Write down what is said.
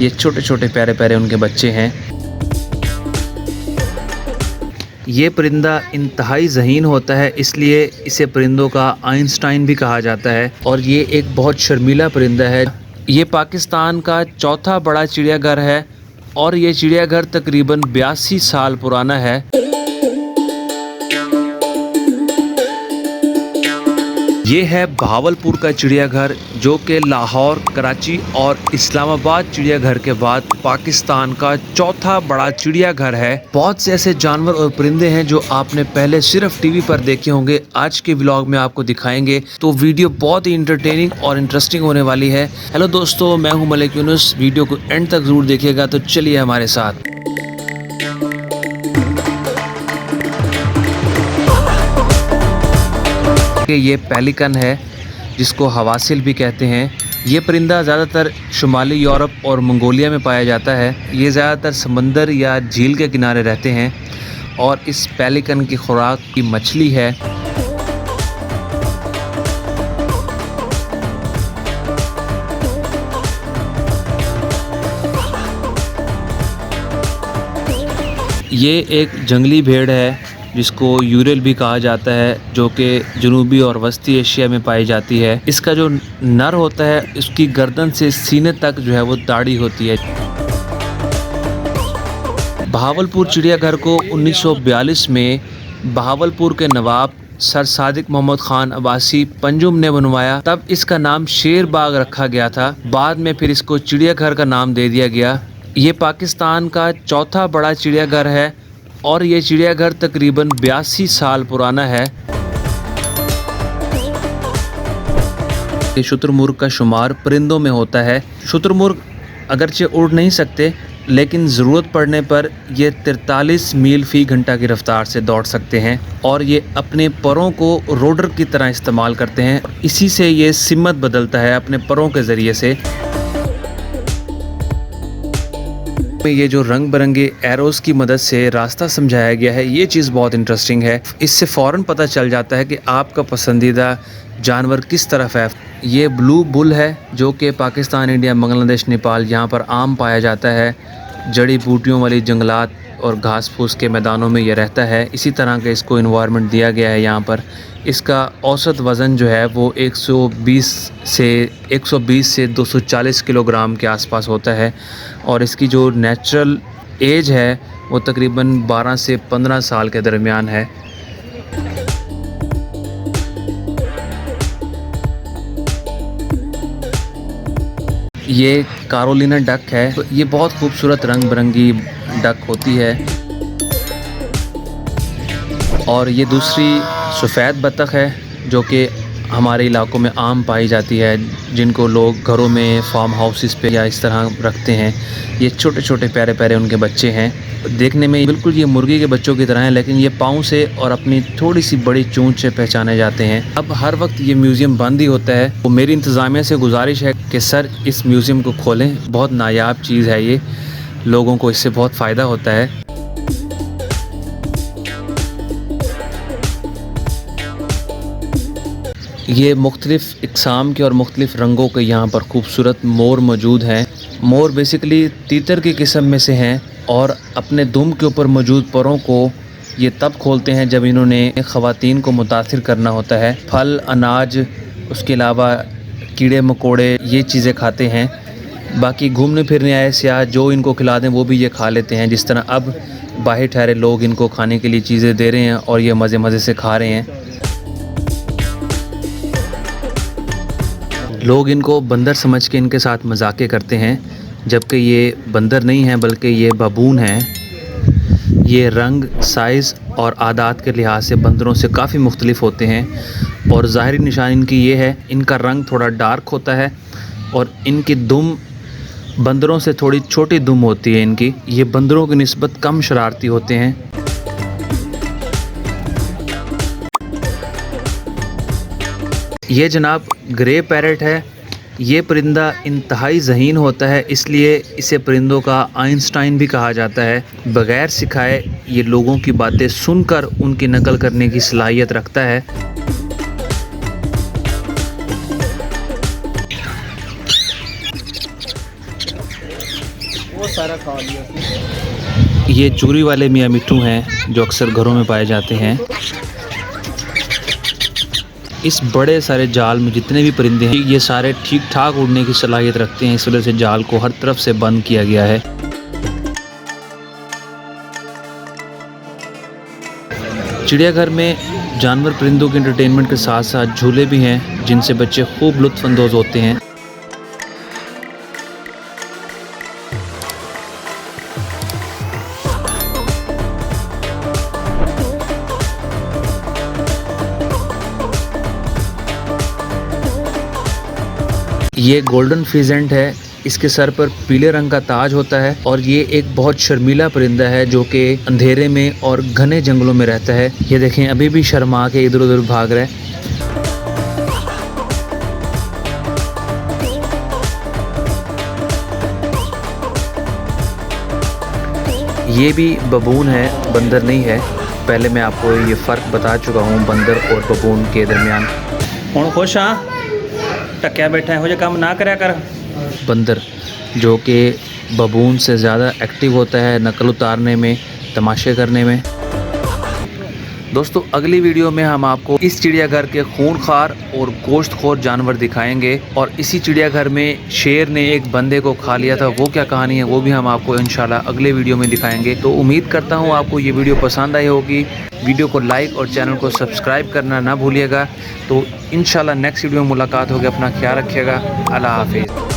ये छोटे छोटे प्यारे प्यारे उनके बच्चे हैं। ये परिंदा इंतहाई ज़हीन होता है, इसलिए इसे परिंदों का आइंस्टाइन भी कहा जाता है और ये एक बहुत शर्मीला परिंदा है। ये पाकिस्तान का चौथा बड़ा चिड़ियाघर है और ये चिड़ियाघर तकरीबन 82 साल पुराना है। ये है बहावलपुर का चिड़ियाघर, जो कि लाहौर, कराची और इस्लामाबाद चिड़ियाघर के बाद पाकिस्तान का चौथा बड़ा चिड़ियाघर है। बहुत से ऐसे जानवर और परिंदे हैं जो आपने पहले सिर्फ टीवी पर देखे होंगे, आज के व्लॉग में आपको दिखाएंगे। तो वीडियो बहुत ही इंटरटेनिंग और इंटरेस्टिंग होने वाली है। हेलो दोस्तों, मैं हूं मलिक यूनुस। वीडियो को एंड तक जरूर देखिएगा। तो चलिए हमारे साथ। ये पेलिकन है, जिसको हवासिल भी कहते हैं। ये परिंदा ज़्यादातर शुमाली यूरोप और मंगोलिया में पाया जाता है। ये ज़्यादातर समंदर या झील के किनारे रहते हैं और इस पेलिकन की खुराक की मछली है। ये एक जंगली भेड़ है जिसको यूरेल भी कहा जाता है, जो कि जनूबी और वस्ती एशिया में पाई जाती है। इसका जो नर होता है, उसकी गर्दन से सीने तक जो है वो दाढ़ी होती है। बहावलपुर चिड़ियाघर को 1942 में बहावलपुर के नवाब सर सादिक मोहम्मद खान अब्बासी पंजुम ने बनवाया। तब इसका नाम शेर बाग रखा गया था। बाद में फिर इसको चिड़ियाघर का नाम दे दिया गया। ये पाकिस्तान का चौथा बड़ा चिड़ियाघर है और ये चिड़ियाघर तकरीबन 82 साल पुराना है। ये शुतुरमुर्ग का शुमार परिंदों में होता है। शुतुरमुर्ग अगरचे उड़ नहीं सकते, लेकिन ज़रूरत पड़ने पर ये 43 मील फ़ी घंटा की रफ्तार से दौड़ सकते हैं और ये अपने परों को रोडर की तरह इस्तेमाल करते हैं। इसी से ये सिमत बदलता है, अपने परों के ज़रिए से। ये जो रंग बिरंगे एरोज़ की मदद से रास्ता समझाया गया है, ये चीज़ बहुत इंटरेस्टिंग है। इससे फ़ौरन पता चल जाता है कि आपका पसंदीदा जानवर किस तरफ है। ये ब्लू बुल है, जो कि पाकिस्तान, इंडिया, बांग्लादेश, नेपाल यहाँ पर आम पाया जाता है। जड़ी बूटियों वाली जंगलात और घास फूस के मैदानों में ये रहता है। इसी तरह का इसको इन्वायरमेंट दिया गया है यहाँ पर। इसका औसत वज़न जो है वो 120 से 240 किलोग्राम के आसपास होता है और इसकी जो नेचुरल एज है वो तकरीबन 12 से 15 साल के दरमियान है। ये कैरोलिना डक है। तो ये बहुत खूबसूरत रंग बिरंगी डक होती है। और ये दूसरी सफ़ेद बतख है, जो कि हमारे इलाकों में आम पाई जाती है, जिनको लोग घरों में, फार्म हाउसेस पे या इस तरह रखते हैं। ये छोटे छोटे प्यारे प्यारे उनके बच्चे हैं। देखने में बिल्कुल ये मुर्गी के बच्चों की तरह हैं, लेकिन ये पाँव से और अपनी थोड़ी सी बड़ी चोंच से पहचाने जाते हैं। अब हर वक्त ये म्यूज़ियम बंद ही होता है। तो मेरी इंतज़ामिया से गुजारिश है कि सर इस म्यूज़ियम को खोलें। बहुत नायाब चीज़ है ये, लोगों को इससे बहुत फ़ायदा होता है। ये मुख्तलिफ़ इक़साम के और मुख्तलिफ़ रंगों के यहाँ पर खूबसूरत मोर मौजूद हैं। मोर बेसिकली तीतर की किस्म में से हैं और अपने दुम के ऊपर मौजूद परों को ये तब खोलते हैं जब इन्होंने ख़वातीन को मुतासिर करना होता है। फल, अनाज, उसके अलावा कीड़े मकोड़े, ये चीज़ें खाते हैं। बाकी घूमने फिरने आए सियाह जो इनको खिला दें वो भी ये खा लेते हैं। जिस तरह अब बाहर ठहरे लोग इनको खाने के लिए चीज़ें दे रहे हैं और ये मज़े मज़े से खा रहे हैं। लोग इनको बंदर समझ के इनके साथ मजाके करते हैं, जबकि ये बंदर नहीं हैं बल्कि ये बबून हैं। ये रंग, साइज़ और आदात के लिहाज से बंदरों से काफ़ी मुख्तलिफ होते हैं और ज़ाहिरी निशानी इनकी ये है, इनका रंग थोड़ा डार्क होता है और इनकी दुम बंदरों से थोड़ी छोटी दुम होती है इनकी। ये बंदरों की निस्बत कम शरारती होते हैं। ये जनाब ग्रे पैरेट है। ये परिंदा इंतहाई ज़हीन होता है, इसलिए इसे परिंदों का आइंस्टाइन भी कहा जाता है। बग़ैर सिखाए ये लोगों की बातें सुनकर उनकी नकल करने की सलाहियत रखता है। सारा खा लिया। ये चूरी वाले मियाँ मिट्ठू हैं जो अक्सर घरों में पाए जाते हैं। इस बड़े सारे जाल में जितने भी परिंदे हैं ये सारे ठीक ठाक उड़ने की सलाहियत रखते हैं, इस वजह से जाल को हर तरफ से बंद किया गया है। चिड़ियाघर में जानवर परिंदों के एंटरटेनमेंट के साथ साथ झूले भी हैं जिनसे बच्चे खूब लुत्फ़अंदोज़ होते हैं। ये गोल्डन फिजेंट है, इसके सर पर पीले रंग का ताज होता है और ये एक बहुत शर्मीला परिंदा है जो कि अंधेरे में और घने जंगलों में रहता है। ये देखें अभी भी शर्मा के इधर उधर भाग रहा है। ये भी बबून है, बंदर नहीं है। पहले मैं आपको ये फ़र्क बता चुका हूँ बंदर और बबून के दरमियान। हुण खुश हाँ टक्या बैठा हो जो काम ना करया कर। बंदर जो कि बबून से ज़्यादा एक्टिव होता है नकल उतारने में, तमाशे करने में। दोस्तों अगली वीडियो में हम आपको इस चिड़ियाघर के खूंखार और गोश्तखोर जानवर दिखाएंगे और इसी चिड़ियाघर में शेर ने एक बंदे को खा लिया था, वो क्या कहानी है वो भी हम आपको इंशाल्लाह अगले वीडियो में दिखाएंगे। तो उम्मीद करता हूँ आपको ये वीडियो पसंद आई होगी। वीडियो को लाइक और चैनल को सब्सक्राइब करना ना भूलिएगा। तो इंशाल्लाह नेक्स्ट वीडियो में मुलाकात होगी। अपना ख्याल रखिएगा। अल्लाह हाफिज़।